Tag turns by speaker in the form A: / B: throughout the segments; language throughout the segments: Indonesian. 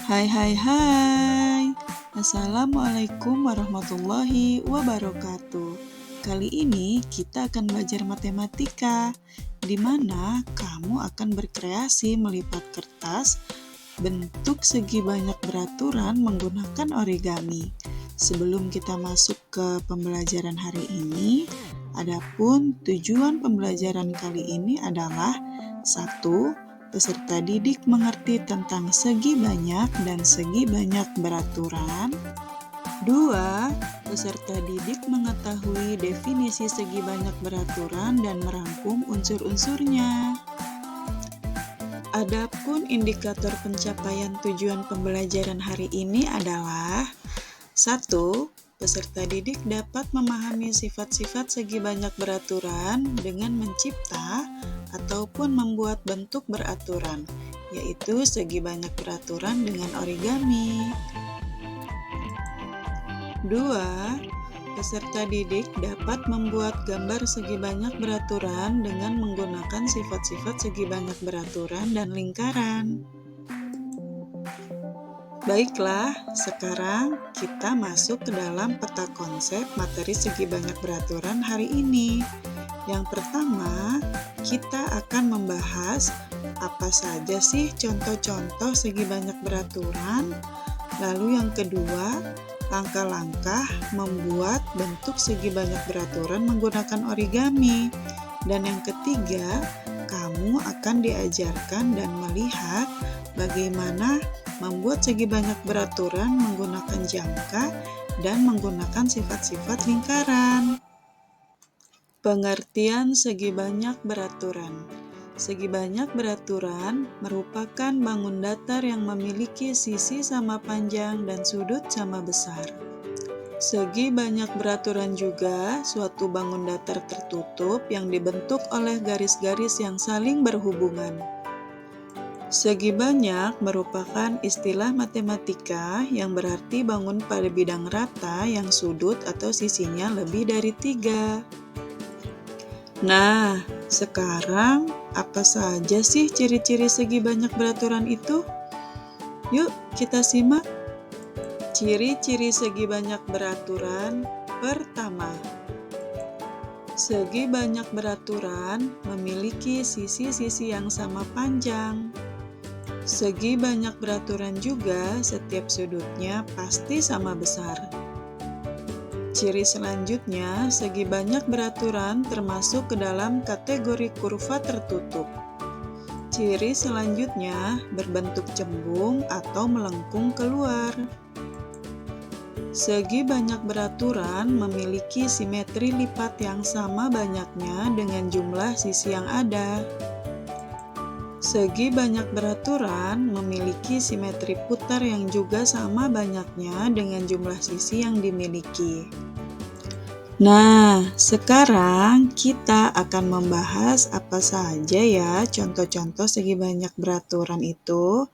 A: Hai hai hai. Assalamualaikum warahmatullahi wabarakatuh. Kali ini kita akan belajar matematika, di mana kamu akan berkreasi melipat kertas bentuk segi banyak beraturan menggunakan origami. Sebelum kita masuk ke pembelajaran hari ini, adapun tujuan pembelajaran kali ini adalah 1. Peserta didik mengerti tentang segi banyak dan segi banyak beraturan. 2. Peserta didik mengetahui definisi segi banyak beraturan dan merangkum unsur-unsurnya. Adapun indikator pencapaian tujuan pembelajaran hari ini adalah 1. Peserta didik dapat memahami sifat-sifat segi banyak beraturan dengan mencipta ataupun membuat bentuk beraturan, yaitu segi banyak beraturan dengan origami. 2. Peserta didik dapat membuat gambar segi banyak beraturan dengan menggunakan sifat-sifat segi banyak beraturan dan lingkaran. Baiklah, sekarang kita masuk ke dalam peta konsep materi segi banyak beraturan hari ini. Yang pertama, kita akan membahas apa saja sih contoh-contoh segi banyak beraturan. Lalu yang kedua, langkah-langkah membuat bentuk segi banyak beraturan menggunakan origami. Dan yang ketiga, kamu akan diajarkan dan melihat bagaimana membuat segi banyak beraturan menggunakan jangka dan menggunakan sifat-sifat lingkaran. Pengertian segi banyak beraturan. Segi banyak beraturan merupakan bangun datar yang memiliki sisi sama panjang dan sudut sama besar. Segi banyak beraturan juga suatu bangun datar tertutup yang dibentuk oleh garis-garis yang saling berhubungan. Segi banyak merupakan istilah matematika yang berarti bangun pada bidang rata yang sudut atau sisinya lebih dari 3. Nah, sekarang apa saja sih ciri-ciri segi banyak beraturan itu? Yuk kita simak. Ciri-ciri segi banyak beraturan. Pertama, segi banyak beraturan memiliki sisi-sisi yang sama panjang. Segi banyak beraturan juga setiap sudutnya pasti sama besar. Ciri selanjutnya, segi banyak beraturan termasuk ke dalam kategori kurva tertutup. Ciri selanjutnya, berbentuk cembung atau melengkung keluar. Segi banyak beraturan memiliki simetri lipat yang sama banyaknya dengan jumlah sisi yang ada. Segi banyak beraturan memiliki simetri putar yang juga sama banyaknya dengan jumlah sisi yang dimiliki. Nah, sekarang kita akan membahas apa saja ya contoh-contoh segi banyak beraturan itu.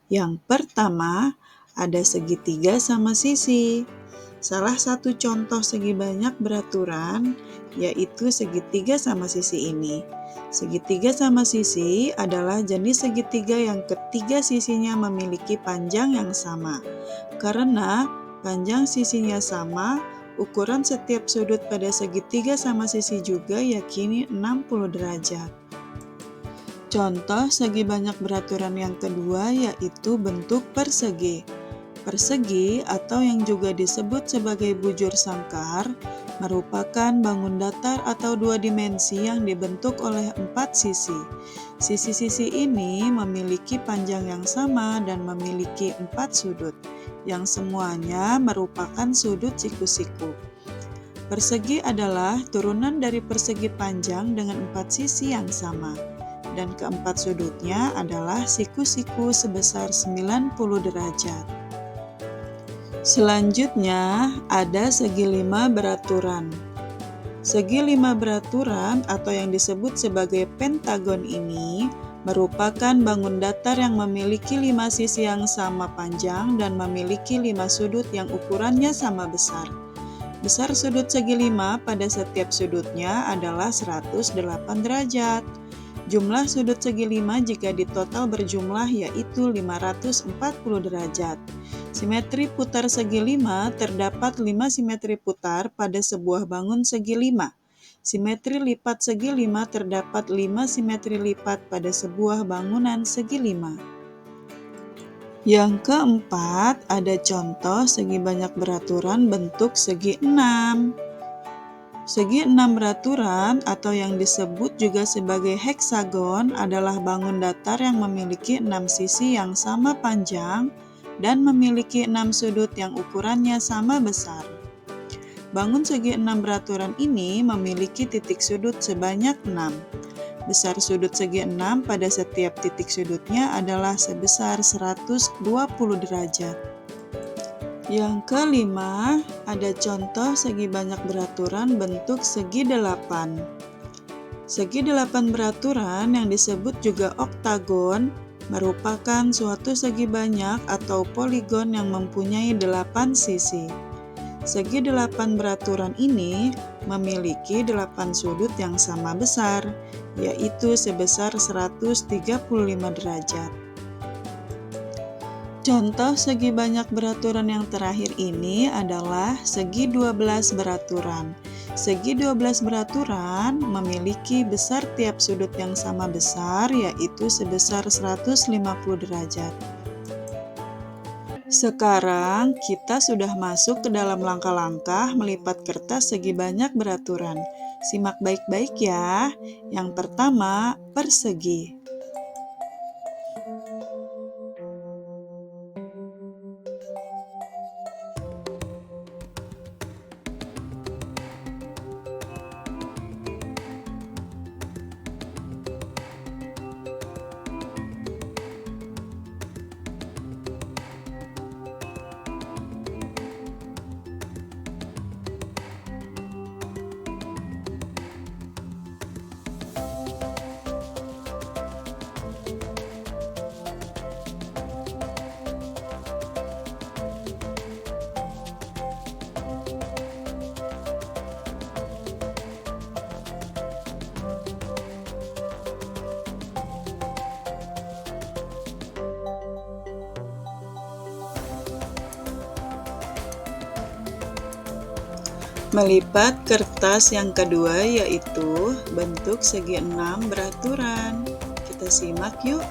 A: Yang pertama, ada segitiga sama sisi. Salah satu contoh segi banyak beraturan yaitu segitiga sama sisi ini. Segitiga sama sisi adalah jenis segitiga yang ketiga sisinya memiliki panjang yang sama. Karena panjang sisinya sama, ukuran setiap sudut pada segitiga sama sisi juga yakini 60 derajat. Contoh segi banyak beraturan yang kedua yaitu bentuk persegi. Persegi atau yang juga disebut sebagai bujur sangkar merupakan bangun datar atau dua dimensi yang dibentuk oleh 4 sisi. Sisi-sisi ini memiliki panjang yang sama dan memiliki 4 sudut, yang semuanya merupakan sudut siku-siku. Persegi adalah turunan dari persegi panjang dengan 4 sisi yang sama, dan keempat sudutnya adalah siku-siku sebesar 90 derajat. Selanjutnya, ada segi 5 beraturan. Segi 5 beraturan atau yang disebut sebagai pentagon ini merupakan bangun datar yang memiliki 5 sisi yang sama panjang dan memiliki 5 sudut yang ukurannya sama besar. Besar sudut segi 5 pada setiap sudutnya adalah 108 derajat. Jumlah sudut segi 5 jika ditotal berjumlah yaitu 540 derajat. Simetri putar segi 5 terdapat 5 simetri putar pada sebuah bangun segi 5. Simetri lipat segi 5 terdapat 5 simetri lipat pada sebuah bangunan segi 5. Yang keempat, ada contoh segi banyak beraturan bentuk segi 6. Segi 6 beraturan atau yang disebut juga sebagai heksagon adalah bangun datar yang memiliki 6 sisi yang sama panjang dan memiliki 6 sudut yang ukurannya sama besar. Bangun segi 6 beraturan ini memiliki titik sudut sebanyak 6. Besar sudut segi 6 pada setiap titik sudutnya adalah sebesar 120 derajat. Yang kelima, ada contoh segi banyak beraturan bentuk segi 8. Segi 8 beraturan yang disebut juga oktagon merupakan suatu segi banyak atau poligon yang mempunyai 8 sisi. Segi 8 beraturan ini memiliki 8 sudut yang sama besar, yaitu sebesar 135 derajat. Contoh segi banyak beraturan yang terakhir ini adalah segi 12 beraturan. Segi 12 beraturan memiliki besar tiap sudut yang sama besar, yaitu sebesar 150 derajat. Sekarang kita sudah masuk ke dalam langkah-langkah melipat kertas segi banyak beraturan. Simak baik-baik ya. Yang pertama, persegi. Melipat kertas yang kedua yaitu bentuk segi 6 beraturan. Kita simak yuk.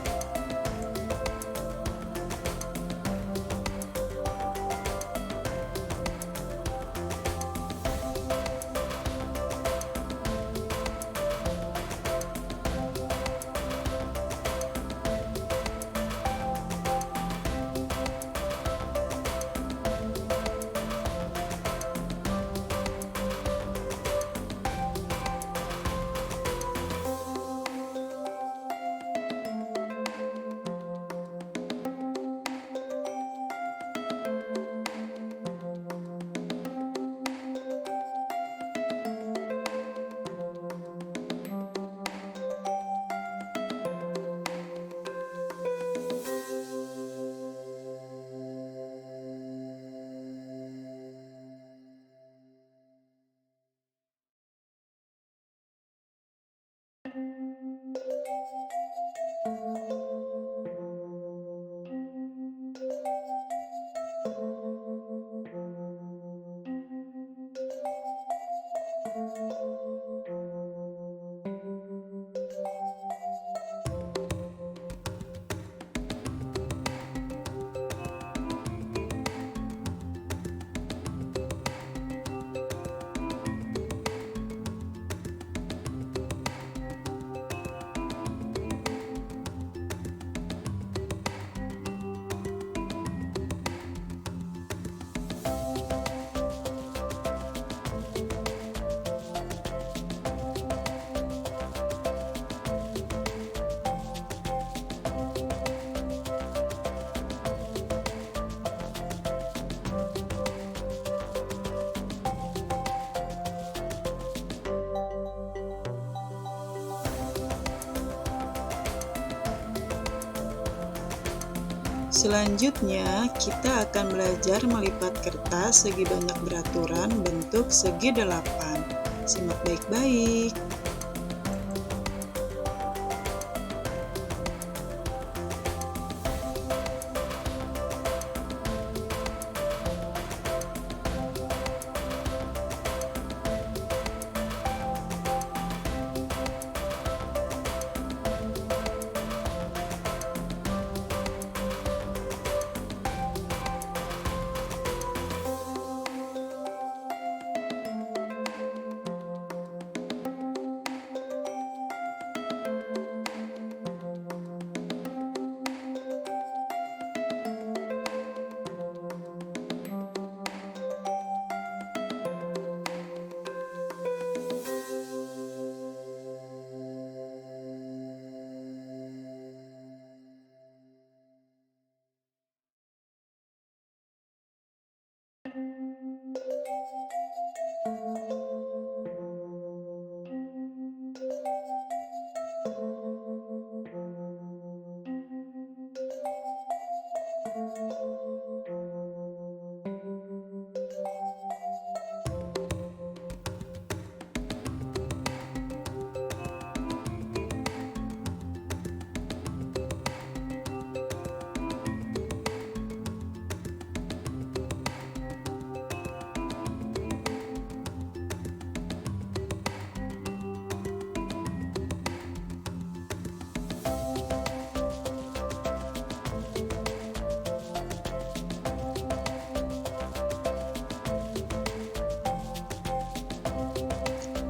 A: Selanjutnya, kita akan belajar melipat kertas segi banyak beraturan bentuk segi 8. Simak baik-baik.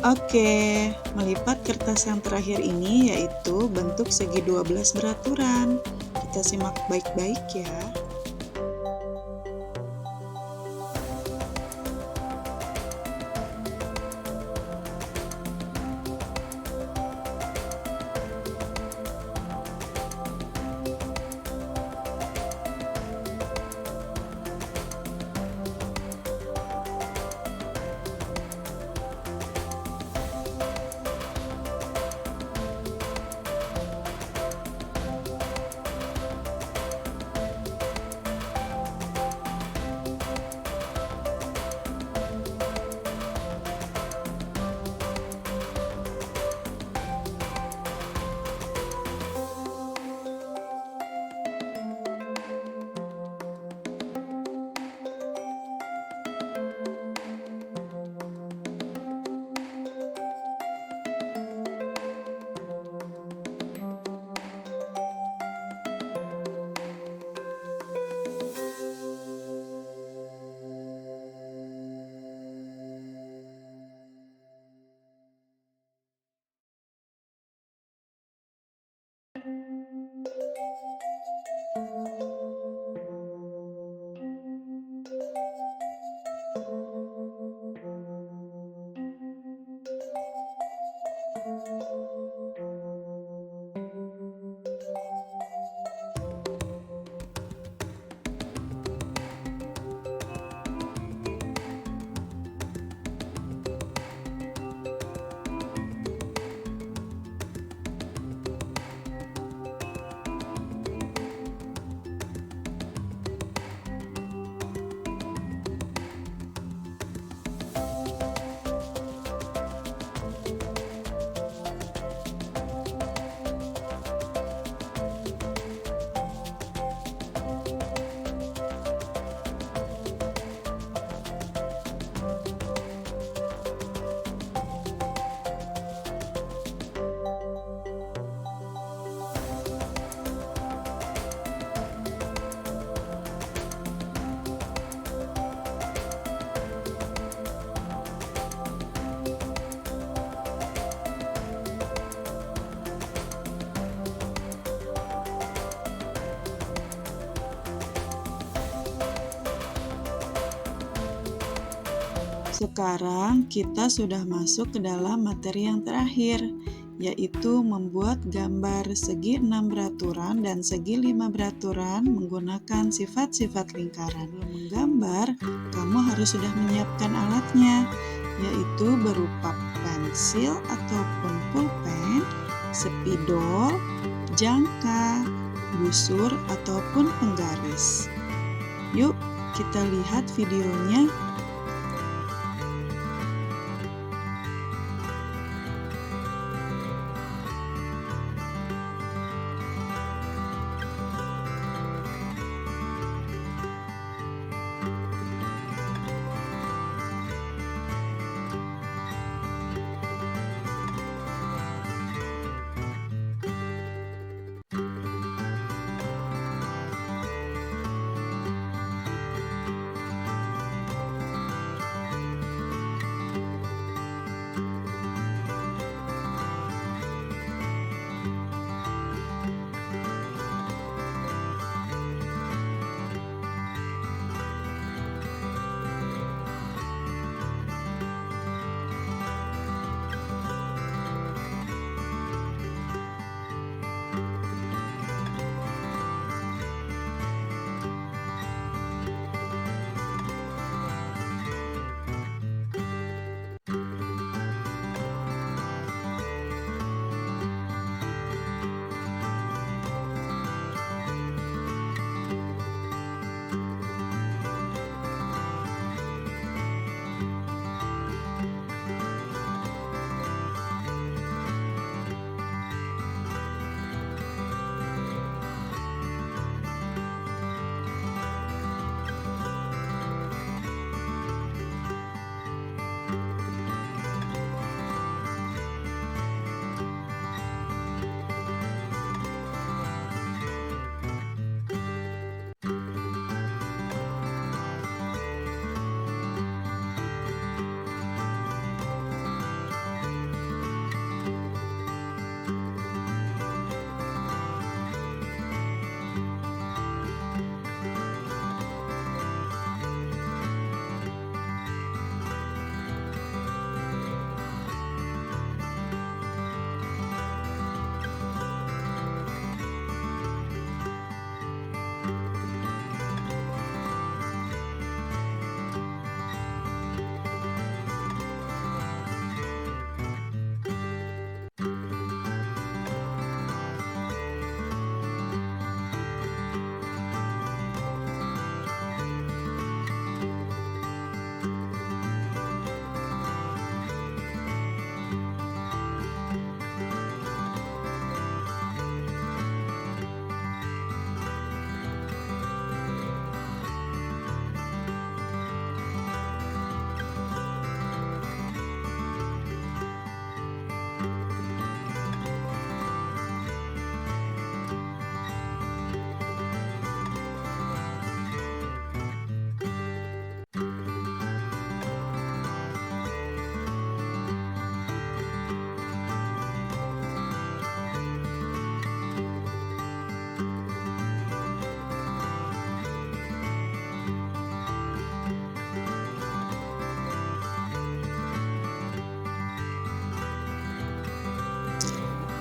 A: Oke, melipat kertas yang terakhir ini yaitu bentuk segi 12 beraturan. Kita simak baik-baik ya. Sekarang kita sudah masuk ke dalam materi yang terakhir, yaitu membuat gambar segi 6 beraturan dan segi 5 beraturan menggunakan sifat-sifat lingkaran. Sebelum menggambar, kamu harus sudah menyiapkan alatnya, yaitu berupa pensil ataupun pulpen, spidol, jangka, busur, ataupun penggaris. Yuk, kita lihat videonya.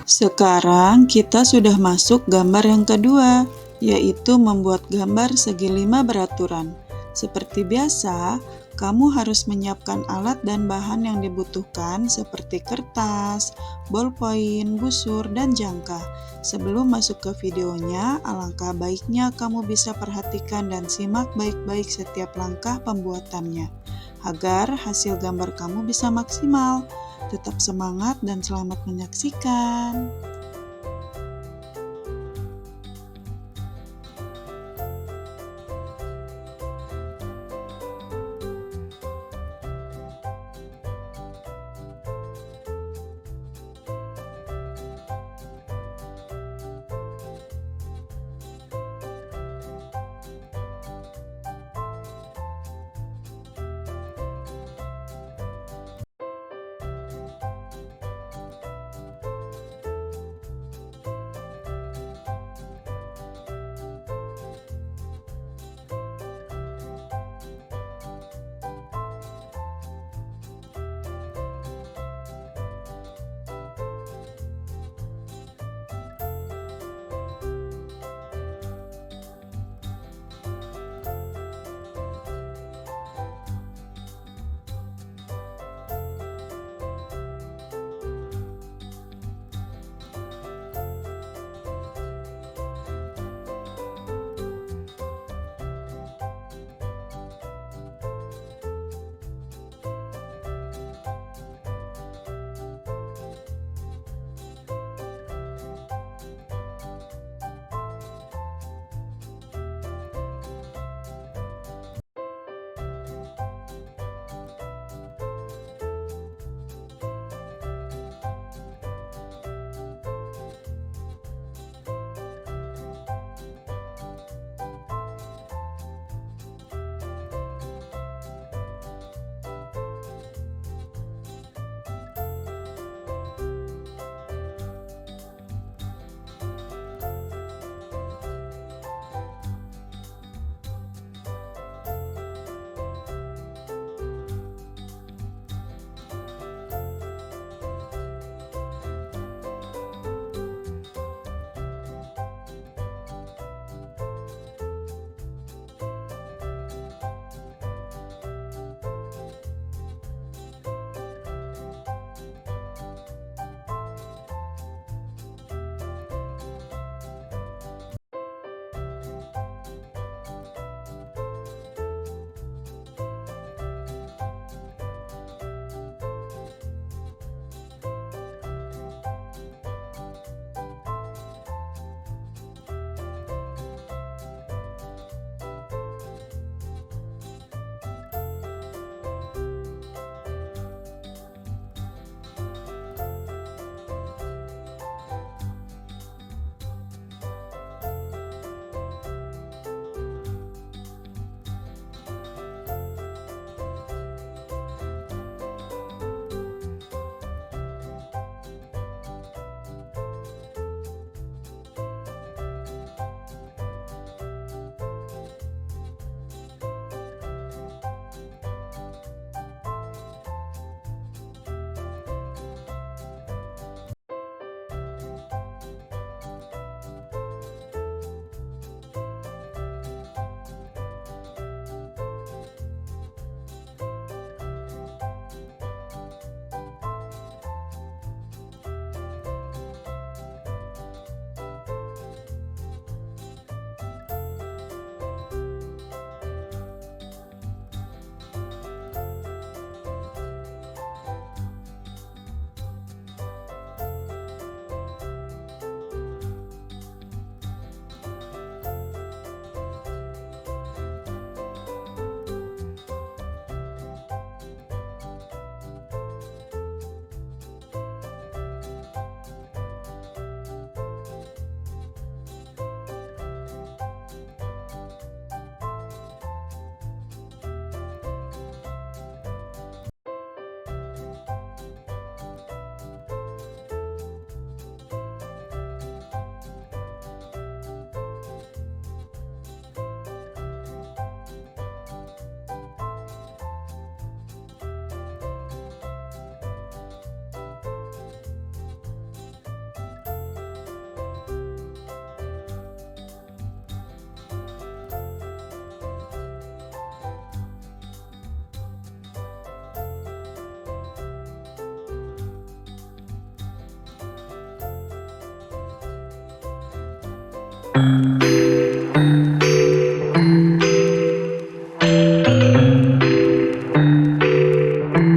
A: Sekarang kita sudah masuk gambar yang kedua, yaitu membuat gambar segi 5 beraturan. Seperti biasa, kamu harus menyiapkan alat dan bahan yang dibutuhkan seperti kertas, bolpoin, busur, dan jangka. Sebelum masuk ke videonya, alangkah baiknya kamu bisa perhatikan dan simak baik-baik setiap langkah pembuatannya, agar hasil gambar kamu bisa maksimal. Tetap semangat dan selamat menyaksikan.